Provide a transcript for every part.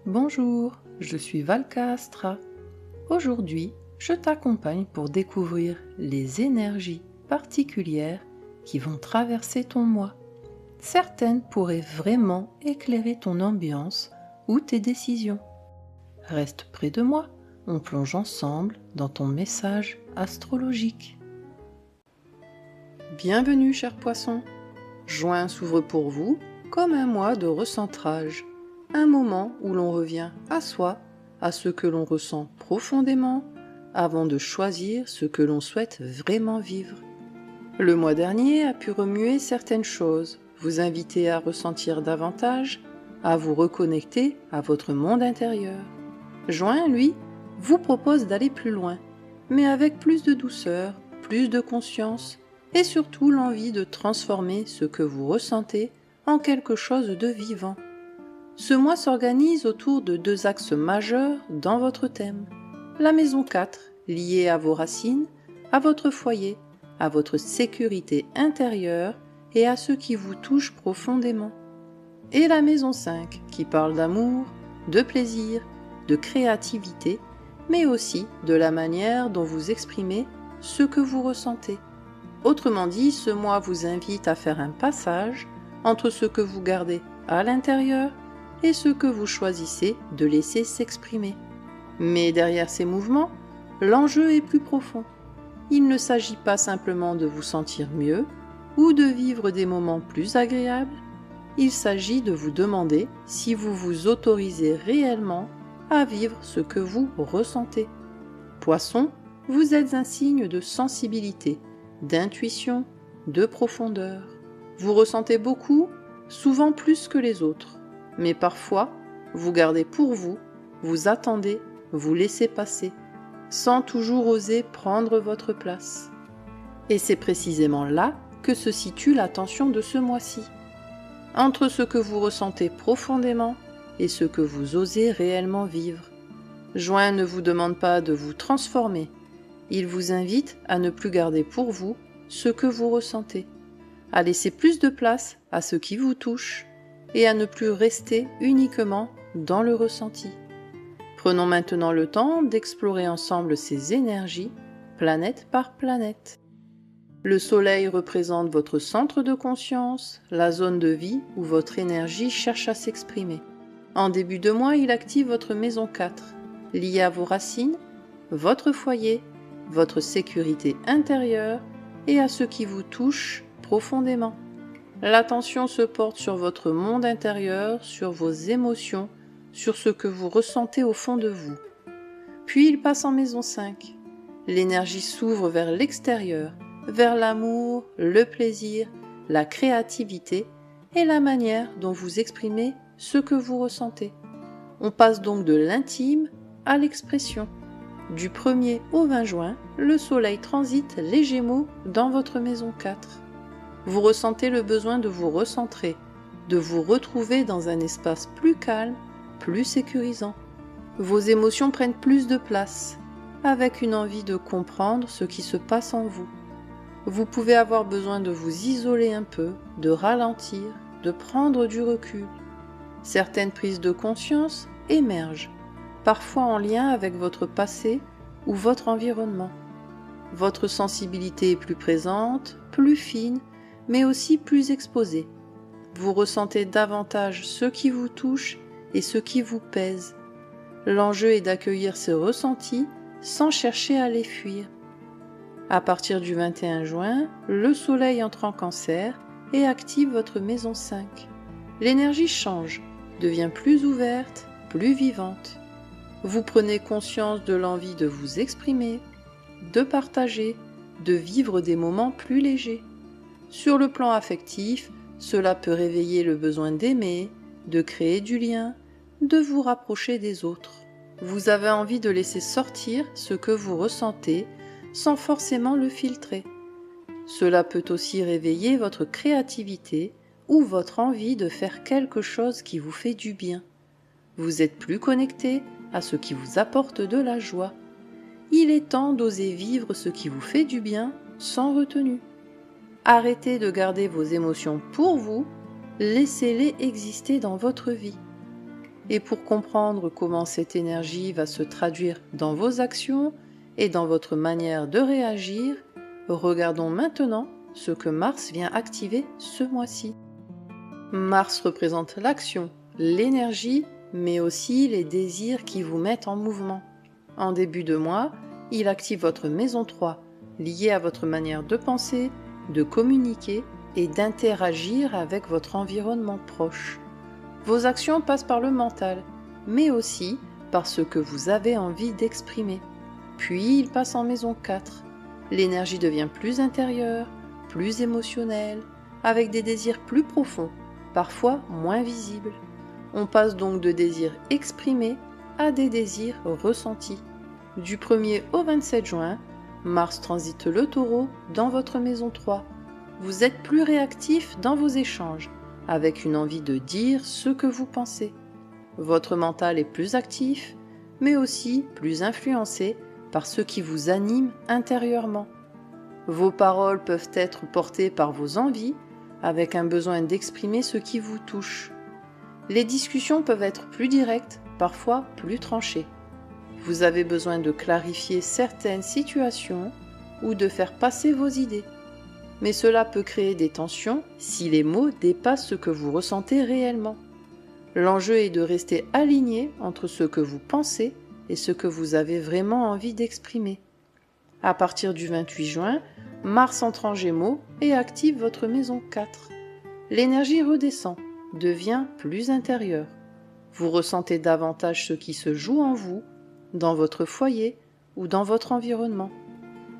Bonjour, je suis Valka Astra. Aujourd'hui, je t'accompagne pour découvrir les énergies particulières qui vont traverser ton moi. Certaines pourraient vraiment éclairer ton ambiance ou tes décisions. Reste près de moi, on plonge ensemble dans ton message astrologique. Bienvenue, cher poisson. Juin s'ouvre pour vous comme un mois de recentrage, un moment où l'on revient à soi, à ce que l'on ressent profondément, avant de choisir ce que l'on souhaite vraiment vivre. Le mois dernier a pu remuer certaines choses, vous inviter à ressentir davantage, à vous reconnecter à votre monde intérieur. Juin, lui, vous propose d'aller plus loin, mais avec plus de douceur, plus de conscience, et surtout l'envie de transformer ce que vous ressentez en quelque chose de vivant. Ce mois s'organise autour de 2 axes majeurs dans votre thème. La maison 4, liée à vos racines, à votre foyer, à votre sécurité intérieure et à ce qui vous touche profondément. Et la maison 5, qui parle d'amour, de plaisir, de créativité, mais aussi de la manière dont vous exprimez ce que vous ressentez. Autrement dit, ce mois vous invite à faire un passage entre ce que vous gardez à l'intérieur et ce que vous choisissez de laisser s'exprimer. Mais derrière ces mouvements, l'enjeu est plus profond. Il ne s'agit pas simplement de vous sentir mieux ou de vivre des moments plus agréables, il s'agit de vous demander si vous vous autorisez réellement à vivre ce que vous ressentez. Poisson, vous êtes un signe de sensibilité, d'intuition, de profondeur. Vous ressentez beaucoup, souvent plus que les autres, mais parfois, vous gardez pour vous, vous attendez, vous laissez passer, sans toujours oser prendre votre place. Et c'est précisément là que se situe la tension de ce mois-ci, entre ce que vous ressentez profondément et ce que vous osez réellement vivre. Juin ne vous demande pas de vous transformer, il vous invite à ne plus garder pour vous ce que vous ressentez, à laisser plus de place à ce qui vous touche et à ne plus rester uniquement dans le ressenti. Prenons maintenant le temps d'explorer ensemble ces énergies, planète par planète. Le Soleil représente votre centre de conscience, la zone de vie où votre énergie cherche à s'exprimer. En début de mois, il active votre maison 4, liée à vos racines, votre foyer, votre sécurité intérieure et à ce qui vous touche profondément. L'attention se porte sur votre monde intérieur, sur vos émotions, sur ce que vous ressentez au fond de vous. Puis il passe en maison 5. L'énergie s'ouvre vers l'extérieur, vers l'amour, le plaisir, la créativité et la manière dont vous exprimez ce que vous ressentez. On passe donc de l'intime à l'expression. Du 1er au 20 juin, le Soleil transite les Gémeaux dans votre maison 4. Vous ressentez le besoin de vous recentrer, de vous retrouver dans un espace plus calme, plus sécurisant. Vos émotions prennent plus de place, avec une envie de comprendre ce qui se passe en vous. Vous pouvez avoir besoin de vous isoler un peu, de ralentir, de prendre du recul. Certaines prises de conscience émergent, parfois en lien avec votre passé ou votre environnement. Votre sensibilité est plus présente, plus fine, mais aussi plus exposée. Vous ressentez davantage ce qui vous touche et ce qui vous pèse. L'enjeu est d'accueillir ces ressentis sans chercher à les fuir. À partir du 21 juin, le Soleil entre en Cancer et active votre maison 5. L'énergie change, devient plus ouverte, plus vivante. Vous prenez conscience de l'envie de vous exprimer, de partager, de vivre des moments plus légers. Sur le plan affectif, cela peut réveiller le besoin d'aimer, de créer du lien, de vous rapprocher des autres. Vous avez envie de laisser sortir ce que vous ressentez sans forcément le filtrer. Cela peut aussi réveiller votre créativité ou votre envie de faire quelque chose qui vous fait du bien. Vous êtes plus connecté à ce qui vous apporte de la joie. Il est temps d'oser vivre ce qui vous fait du bien sans retenue. Arrêtez de garder vos émotions pour vous, laissez-les exister dans votre vie. Et pour comprendre comment cette énergie va se traduire dans vos actions et dans votre manière de réagir, regardons maintenant ce que Mars vient activer ce mois-ci. Mars représente l'action, l'énergie, mais aussi les désirs qui vous mettent en mouvement. En début de mois, il active votre maison 3, liée à votre manière de penser, de communiquer et d'interagir avec votre environnement proche. Vos actions passent par le mental, mais aussi par ce que vous avez envie d'exprimer. Puis il passe en maison 4. L'énergie devient plus intérieure, plus émotionnelle, avec des désirs plus profonds, parfois moins visibles. On passe donc de désirs exprimés à des désirs ressentis. Du 1er au 27 juin, Mars transite le Taureau dans votre maison 3. Vous êtes plus réactif dans vos échanges, avec une envie de dire ce que vous pensez. Votre mental est plus actif, mais aussi plus influencé par ce qui vous anime intérieurement. Vos paroles peuvent être portées par vos envies, avec un besoin d'exprimer ce qui vous touche. Les discussions peuvent être plus directes, parfois plus tranchées. Vous avez besoin de clarifier certaines situations ou de faire passer vos idées. Mais cela peut créer des tensions si les mots dépassent ce que vous ressentez réellement. L'enjeu est de rester aligné entre ce que vous pensez et ce que vous avez vraiment envie d'exprimer. À partir du 28 juin, Mars entre en Gémeaux et active votre maison 4. L'énergie redescend, devient plus intérieure. Vous ressentez davantage ce qui se joue en vous, dans votre foyer ou dans votre environnement.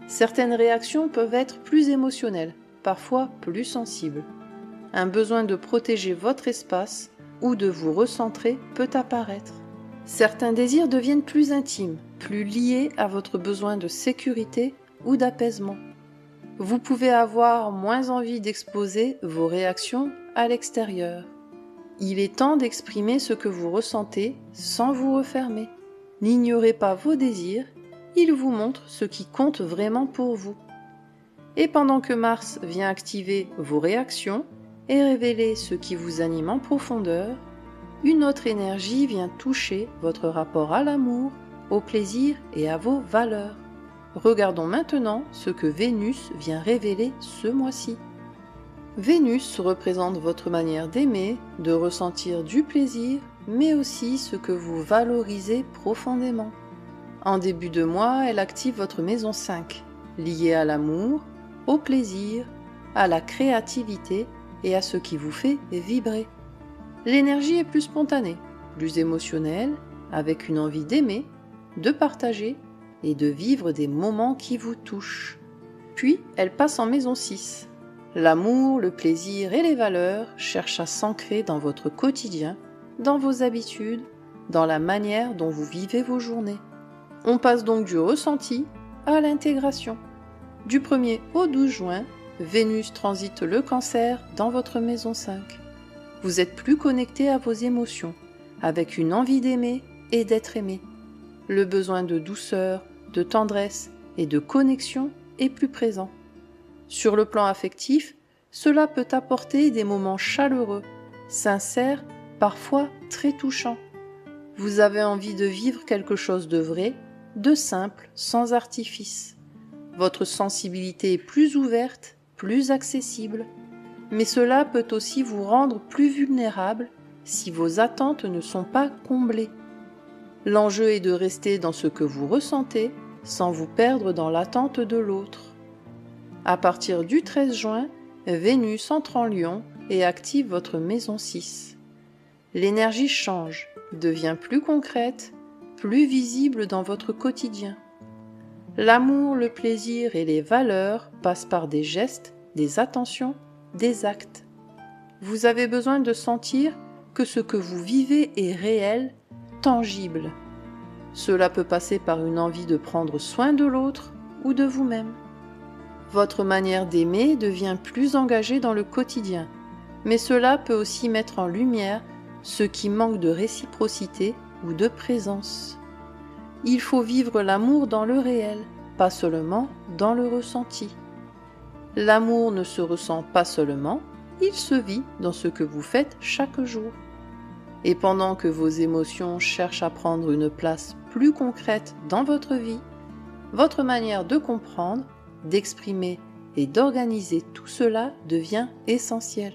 Certaines réactions peuvent être plus émotionnelles, parfois plus sensibles. Un besoin de protéger votre espace ou de vous recentrer peut apparaître. Certains désirs deviennent plus intimes, plus liés à votre besoin de sécurité ou d'apaisement. Vous pouvez avoir moins envie d'exposer vos réactions à l'extérieur. Il est temps d'exprimer ce que vous ressentez sans vous refermer. N'ignorez pas vos désirs, ils vous montrent ce qui compte vraiment pour vous. Et pendant que Mars vient activer vos réactions et révéler ce qui vous anime en profondeur, une autre énergie vient toucher votre rapport à l'amour, au plaisir et à vos valeurs. Regardons maintenant ce que Vénus vient révéler ce mois-ci. Vénus représente votre manière d'aimer, de ressentir du plaisir, mais aussi ce que vous valorisez profondément. En début de mois, elle active votre maison 5, liée à l'amour, au plaisir, à la créativité et à ce qui vous fait vibrer. L'énergie est plus spontanée, plus émotionnelle, avec une envie d'aimer, de partager et de vivre des moments qui vous touchent. Puis, elle passe en maison 6. L'amour, le plaisir et les valeurs cherchent à s'ancrer dans votre quotidien, dans vos habitudes, dans la manière dont vous vivez vos journées. On passe donc du ressenti à l'intégration. Du 1er au 12 juin, Vénus transite le Cancer dans votre maison 5. Vous êtes plus connecté à vos émotions, avec une envie d'aimer et d'être aimé. Le besoin de douceur, de tendresse et de connexion est plus présent. Sur le plan affectif, cela peut apporter des moments chaleureux, sincères, parfois très touchants. Vous avez envie de vivre quelque chose de vrai, de simple, sans artifice. Votre sensibilité est plus ouverte, plus accessible, mais cela peut aussi vous rendre plus vulnérable si vos attentes ne sont pas comblées. L'enjeu est de rester dans ce que vous ressentez sans vous perdre dans l'attente de l'autre. À partir du 13 juin, Vénus entre en Lion et active votre maison 6. L'énergie change, devient plus concrète, plus visible dans votre quotidien. L'amour, le plaisir et les valeurs passent par des gestes, des attentions, des actes. Vous avez besoin de sentir que ce que vous vivez est réel, tangible. Cela peut passer par une envie de prendre soin de l'autre ou de vous-même. Votre manière d'aimer devient plus engagée dans le quotidien, mais cela peut aussi mettre en lumière ce qui manque de réciprocité ou de présence. Il faut vivre l'amour dans le réel, pas seulement dans le ressenti. L'amour ne se ressent pas seulement, il se vit dans ce que vous faites chaque jour. Et pendant que vos émotions cherchent à prendre une place plus concrète dans votre vie, votre manière de comprendre, d'exprimer et d'organiser tout cela devient essentielle.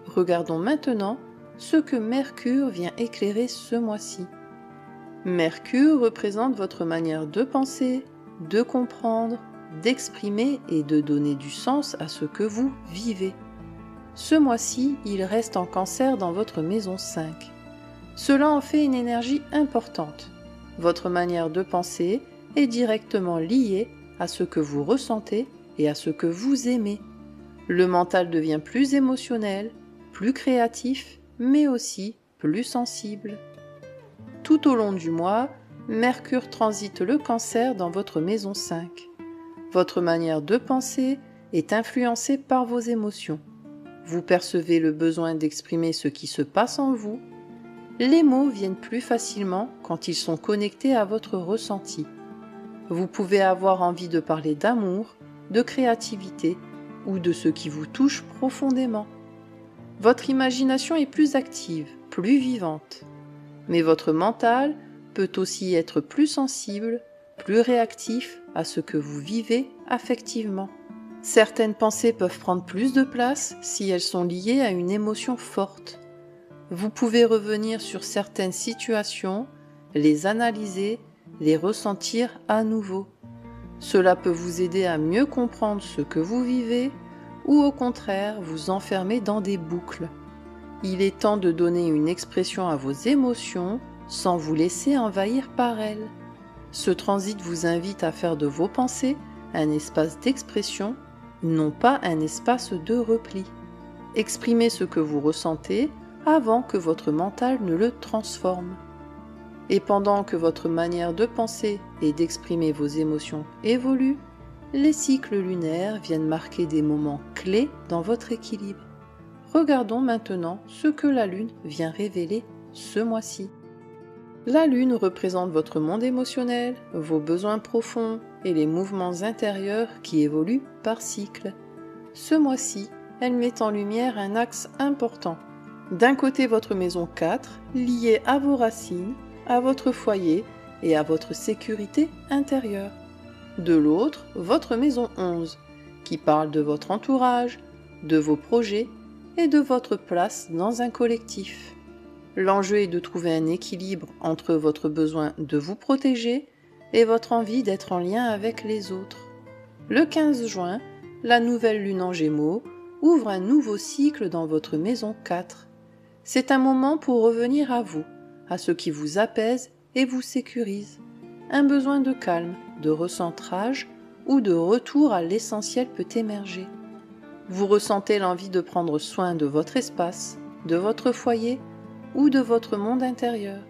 Regardons maintenant ce que Mercure vient éclairer ce mois-ci. Mercure représente votre manière de penser, de comprendre, d'exprimer et de donner du sens à ce que vous vivez. Ce mois-ci, il reste en Cancer dans votre maison 5. Cela en fait une énergie importante. Votre manière de penser est directement liée à ce que vous ressentez et à ce que vous aimez. Le mental devient plus émotionnel, plus créatif, mais aussi plus sensible. Tout au long du mois, Mercure transite le Cancer dans votre maison 5. Votre manière de penser est influencée par vos émotions. Vous percevez le besoin d'exprimer ce qui se passe en vous. Les mots viennent plus facilement quand ils sont connectés à votre ressenti. Vous pouvez avoir envie de parler d'amour, de créativité ou de ce qui vous touche profondément. Votre imagination est plus active, plus vivante. Mais votre mental peut aussi être plus sensible, plus réactif à ce que vous vivez affectivement. Certaines pensées peuvent prendre plus de place si elles sont liées à une émotion forte. Vous pouvez revenir sur certaines situations, les analyser, les ressentir à nouveau. Cela peut vous aider à mieux comprendre ce que vous vivez ou au contraire vous enfermer dans des boucles. Il est temps de donner une expression à vos émotions sans vous laisser envahir par elles. Ce transit vous invite à faire de vos pensées un espace d'expression, non pas un espace de repli. Exprimez ce que vous ressentez avant que votre mental ne le transforme. Et pendant que votre manière de penser et d'exprimer vos émotions évolue, les cycles lunaires viennent marquer des moments clés dans votre équilibre. Regardons maintenant ce que la Lune vient révéler ce mois-ci. La Lune représente votre monde émotionnel, vos besoins profonds et les mouvements intérieurs qui évoluent par cycle. Ce mois-ci, elle met en lumière un axe important. D'un côté, votre maison 4, liée à vos racines, à votre foyer et à votre sécurité intérieure. De l'autre, votre maison 11, qui parle de votre entourage, de vos projets et de votre place dans un collectif. L'enjeu est de trouver un équilibre entre votre besoin de vous protéger et votre envie d'être en lien avec les autres. Le 15 juin, la nouvelle lune en Gémeaux ouvre un nouveau cycle dans votre maison 4. C'est un moment pour revenir à vous, à ce qui vous apaise et vous sécurise. Un besoin de calme, de recentrage ou de retour à l'essentiel peut émerger. Vous ressentez l'envie de prendre soin de votre espace, de votre foyer ou de votre monde intérieur.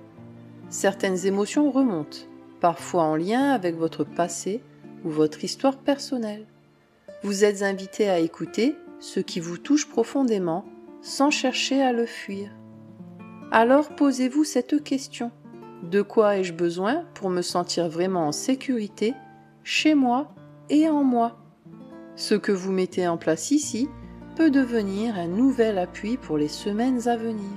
Certaines émotions remontent, parfois en lien avec votre passé ou votre histoire personnelle. Vous êtes invité à écouter ce qui vous touche profondément sans chercher à le fuir. Alors posez-vous cette question. De quoi ai-je besoin pour me sentir vraiment en sécurité, chez moi et en moi? Ce que vous mettez en place ici peut devenir un nouvel appui pour les semaines à venir.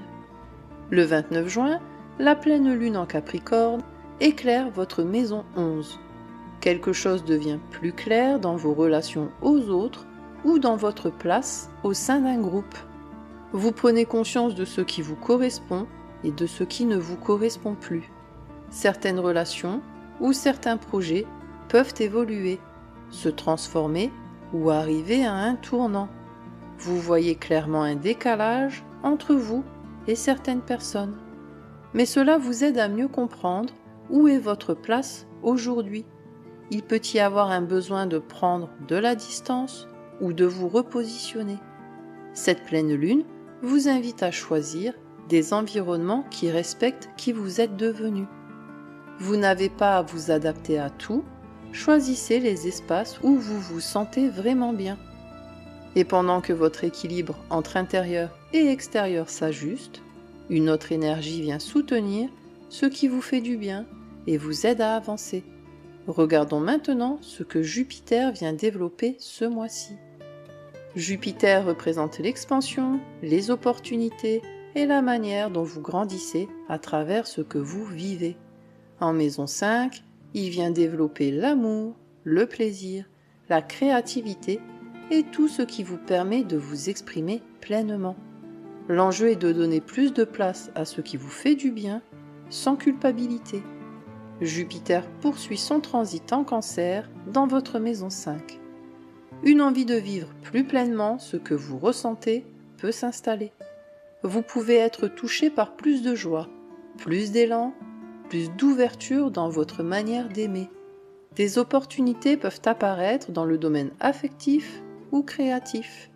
Le 29 juin, la pleine lune en Capricorne éclaire votre maison 11. Quelque chose devient plus clair dans vos relations aux autres ou dans votre place au sein d'un groupe. Vous prenez conscience de ce qui vous correspond et de ce qui ne vous correspond plus. Certaines relations ou certains projets peuvent évoluer, se transformer ou arriver à un tournant. Vous voyez clairement un décalage entre vous et certaines personnes. Mais cela vous aide à mieux comprendre où est votre place aujourd'hui. Il peut y avoir un besoin de prendre de la distance ou de vous repositionner. Cette pleine lune vous invite à choisir des environnements qui respectent qui vous êtes devenu. Vous n'avez pas à vous adapter à tout, choisissez les espaces où vous vous sentez vraiment bien. Et pendant que votre équilibre entre intérieur et extérieur s'ajuste, une autre énergie vient soutenir ce qui vous fait du bien et vous aide à avancer. Regardons maintenant ce que Jupiter vient développer ce mois-ci. Jupiter représente l'expansion, les opportunités et la manière dont vous grandissez à travers ce que vous vivez. En maison 5, il vient développer l'amour, le plaisir, la créativité et tout ce qui vous permet de vous exprimer pleinement. L'enjeu est de donner plus de place à ce qui vous fait du bien, sans culpabilité. Jupiter poursuit son transit en Cancer dans votre maison 5. Une envie de vivre plus pleinement ce que vous ressentez peut s'installer. Vous pouvez être touché par plus de joie, plus d'élan, plus d'ouverture dans votre manière d'aimer. Des opportunités peuvent apparaître dans le domaine affectif ou créatif.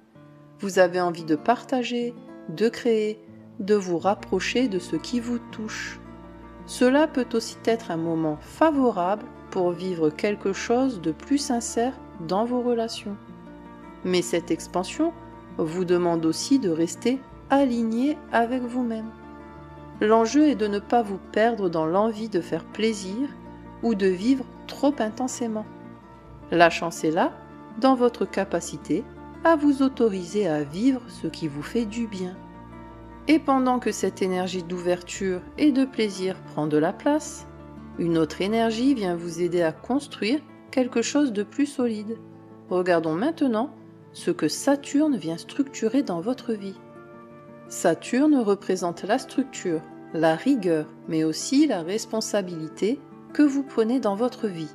Vous avez envie de partager, de créer, de vous rapprocher de ce qui vous touche. Cela peut aussi être un moment favorable pour vivre quelque chose de plus sincère dans vos relations. Mais cette expansion vous demande aussi de rester aligné avec vous-même. L'enjeu est de ne pas vous perdre dans l'envie de faire plaisir ou de vivre trop intensément. La chance est là, dans votre capacité à vous autoriser à vivre ce qui vous fait du bien. Et pendant que cette énergie d'ouverture et de plaisir prend de la place, une autre énergie vient vous aider à construire quelque chose de plus solide. Regardons maintenant ce que Saturne vient structurer dans votre vie. Saturne représente la structure, la rigueur, mais aussi la responsabilité que vous prenez dans votre vie.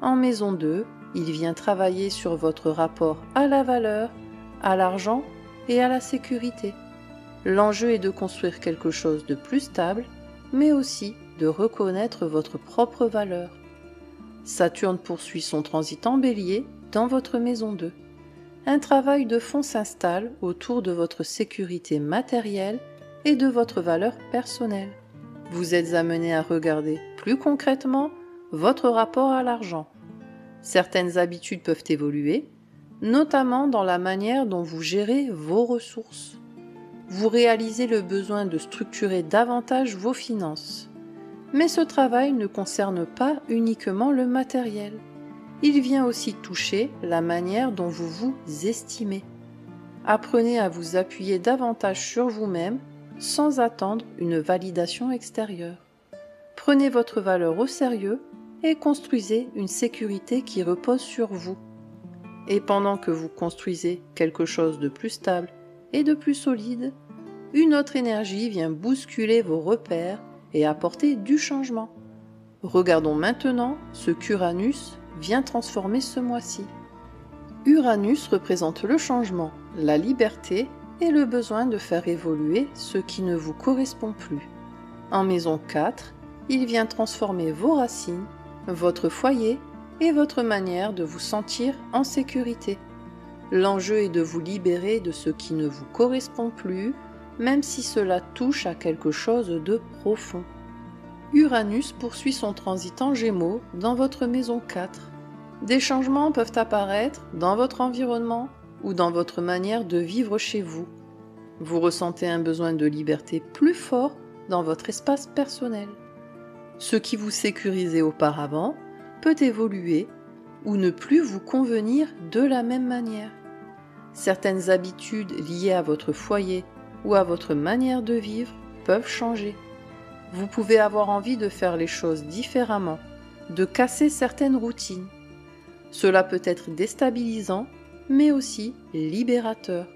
En maison 2, il vient travailler sur votre rapport à la valeur, à l'argent et à la sécurité. L'enjeu est de construire quelque chose de plus stable, mais aussi de reconnaître votre propre valeur. Saturne poursuit son transit en Bélier dans votre maison 2. Un travail de fond s'installe autour de votre sécurité matérielle et de votre valeur personnelle. Vous êtes amené à regarder plus concrètement votre rapport à l'argent. Certaines habitudes peuvent évoluer, notamment dans la manière dont vous gérez vos ressources. Vous réalisez le besoin de structurer davantage vos finances. Mais ce travail ne concerne pas uniquement le matériel. Il vient aussi toucher la manière dont vous vous estimez. Apprenez à vous appuyer davantage sur vous-même sans attendre une validation extérieure. Prenez votre valeur au sérieux et construisez une sécurité qui repose sur vous. Et pendant que vous construisez quelque chose de plus stable et de plus solide, une autre énergie vient bousculer vos repères et apporter du changement. Regardons maintenant ce qu'Uranus vient transformer ce mois-ci. Uranus représente le changement, la liberté et le besoin de faire évoluer ce qui ne vous correspond plus. En maison 4, il vient transformer vos racines, votre foyer et votre manière de vous sentir en sécurité. L'enjeu est de vous libérer de ce qui ne vous correspond plus, même si cela touche à quelque chose de profond. Uranus poursuit son transit en Gémeaux dans votre maison 4. Des changements peuvent apparaître dans votre environnement ou dans votre manière de vivre chez vous. Vous ressentez un besoin de liberté plus fort dans votre espace personnel. Ce qui vous sécurisait auparavant peut évoluer ou ne plus vous convenir de la même manière. Certaines habitudes liées à votre foyer ou à votre manière de vivre peuvent changer. Vous pouvez avoir envie de faire les choses différemment, de casser certaines routines. Cela peut être déstabilisant, mais aussi libérateur.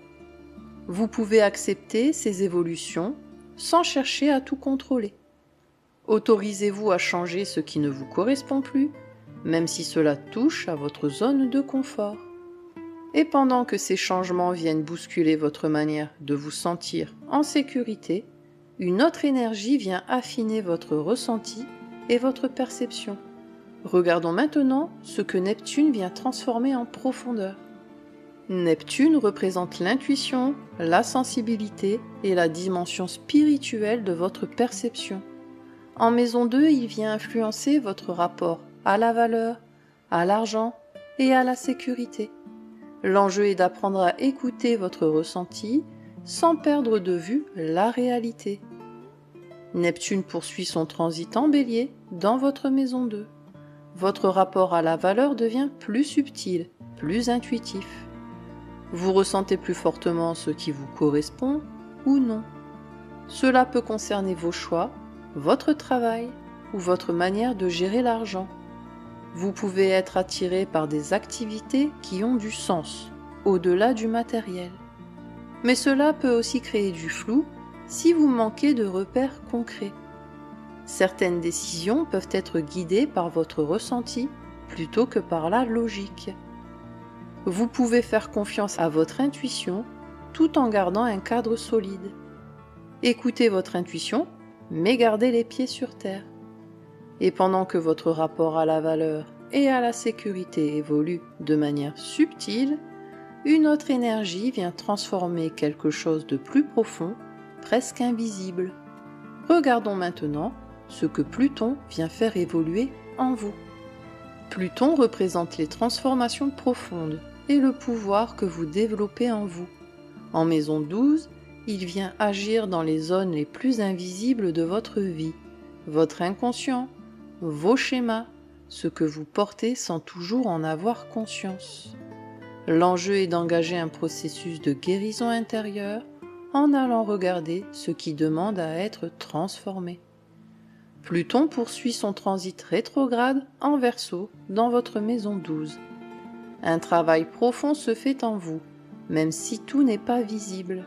Vous pouvez accepter ces évolutions sans chercher à tout contrôler. Autorisez-vous à changer ce qui ne vous correspond plus, même si cela touche à votre zone de confort. Et pendant que ces changements viennent bousculer votre manière de vous sentir en sécurité, une autre énergie vient affiner votre ressenti et votre perception. Regardons maintenant ce que Neptune vient transformer en profondeur. Neptune représente l'intuition, la sensibilité et la dimension spirituelle de votre perception. En maison 2, il vient influencer votre rapport à la valeur, à l'argent et à la sécurité. L'enjeu est d'apprendre à écouter votre ressenti sans perdre de vue la réalité. Neptune poursuit son transit en Bélier dans votre maison 2. Votre rapport à la valeur devient plus subtil, plus intuitif. Vous ressentez plus fortement ce qui vous correspond ou non. Cela peut concerner vos choix, votre travail ou votre manière de gérer l'argent. Vous pouvez être attiré par des activités qui ont du sens, au-delà du matériel. Mais cela peut aussi créer du flou si vous manquez de repères concrets. Certaines décisions peuvent être guidées par votre ressenti plutôt que par la logique. Vous pouvez faire confiance à votre intuition tout en gardant un cadre solide. Écoutez votre intuition, mais gardez les pieds sur terre. Et pendant que votre rapport à la valeur et à la sécurité évolue de manière subtile, une autre énergie vient transformer quelque chose de plus profond, presque invisible. Regardons maintenant ce que Pluton vient faire évoluer en vous. Pluton représente les transformations profondes et le pouvoir que vous développez en vous. En maison 12, il vient agir dans les zones les plus invisibles de votre vie, votre inconscient, vos schémas, ce que vous portez sans toujours en avoir conscience. L'enjeu est d'engager un processus de guérison intérieure en allant regarder ce qui demande à être transformé. Pluton poursuit son transit rétrograde en Verseau dans votre maison 12. Un travail profond se fait en vous, même si tout n'est pas visible.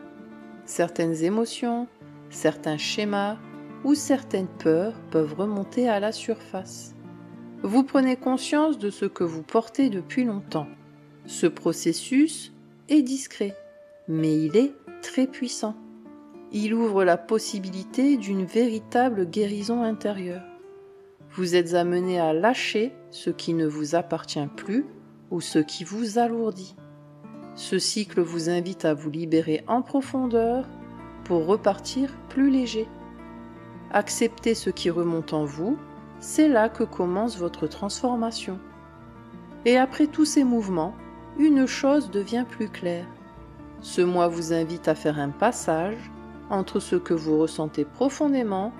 Certaines émotions, certains schémas ou certaines peurs peuvent remonter à la surface. Vous prenez conscience de ce que vous portez depuis longtemps. Ce processus est discret, mais il est très puissant. Il ouvre la possibilité d'une véritable guérison intérieure. Vous êtes amené à lâcher ce qui ne vous appartient plus ou ce qui vous alourdit. Ce cycle vous invite à vous libérer en profondeur pour repartir plus léger. Acceptez ce qui remonte en vous, c'est là que commence votre transformation. Et après tous ces mouvements, une chose devient plus claire. Ce mois vous invite à faire un passage entre ce que vous ressentez profondément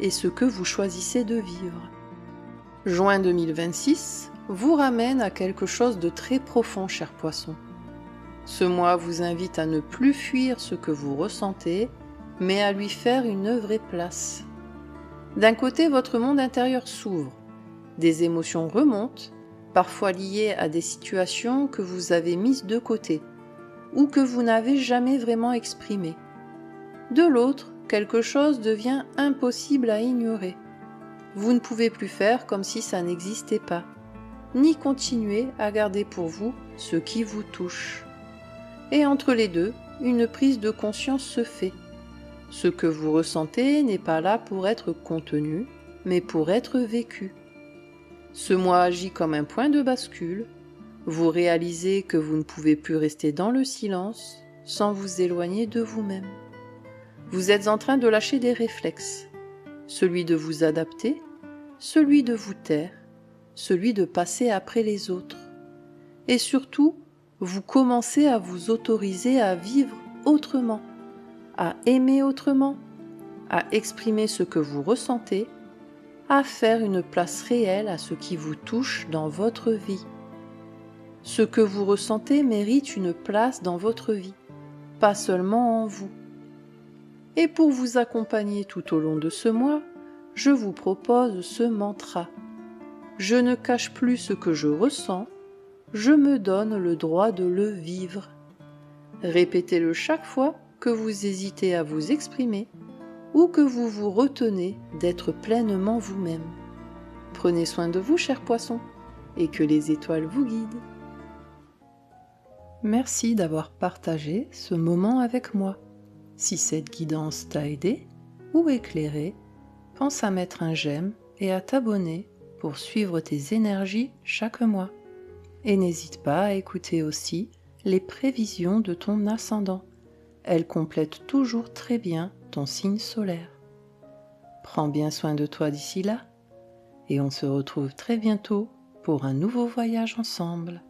et ce que vous choisissez de vivre. Juin 2026 vous ramène à quelque chose de très profond, cher poisson. Ce mois vous invite à ne plus fuir ce que vous ressentez, mais à lui faire une vraie place. D'un côté, votre monde intérieur s'ouvre. Des émotions remontent, parfois liées à des situations que vous avez mises de côté ou que vous n'avez jamais vraiment exprimées. De l'autre, quelque chose devient impossible à ignorer. Vous ne pouvez plus faire comme si ça n'existait pas, ni continuer à garder pour vous ce qui vous touche. Et entre les deux, une prise de conscience se fait. Ce que vous ressentez n'est pas là pour être contenu, mais pour être vécu. Ce mois agit comme un point de bascule. Vous réalisez que vous ne pouvez plus rester dans le silence sans vous éloigner de vous-même. Vous êtes en train de lâcher des réflexes, celui de vous adapter, celui de vous taire, celui de passer après les autres. Et surtout, vous commencez à vous autoriser à vivre autrement, à aimer autrement, à exprimer ce que vous ressentez, à faire une place réelle à ce qui vous touche dans votre vie. Ce que vous ressentez mérite une place dans votre vie, pas seulement en vous. Et pour vous accompagner tout au long de ce mois, je vous propose ce mantra. Je ne cache plus ce que je ressens, je me donne le droit de le vivre. Répétez-le chaque fois que vous hésitez à vous exprimer ou que vous vous retenez d'être pleinement vous-même. Prenez soin de vous, chers poissons, et que les étoiles vous guident. Merci d'avoir partagé ce moment avec moi. Si cette guidance t'a aidé ou éclairé, pense à mettre un j'aime et à t'abonner pour suivre tes énergies chaque mois. Et n'hésite pas à écouter aussi les prévisions de ton ascendant. Elles complètent toujours très bien ton signe solaire. Prends bien soin de toi d'ici là, et on se retrouve très bientôt pour un nouveau voyage ensemble.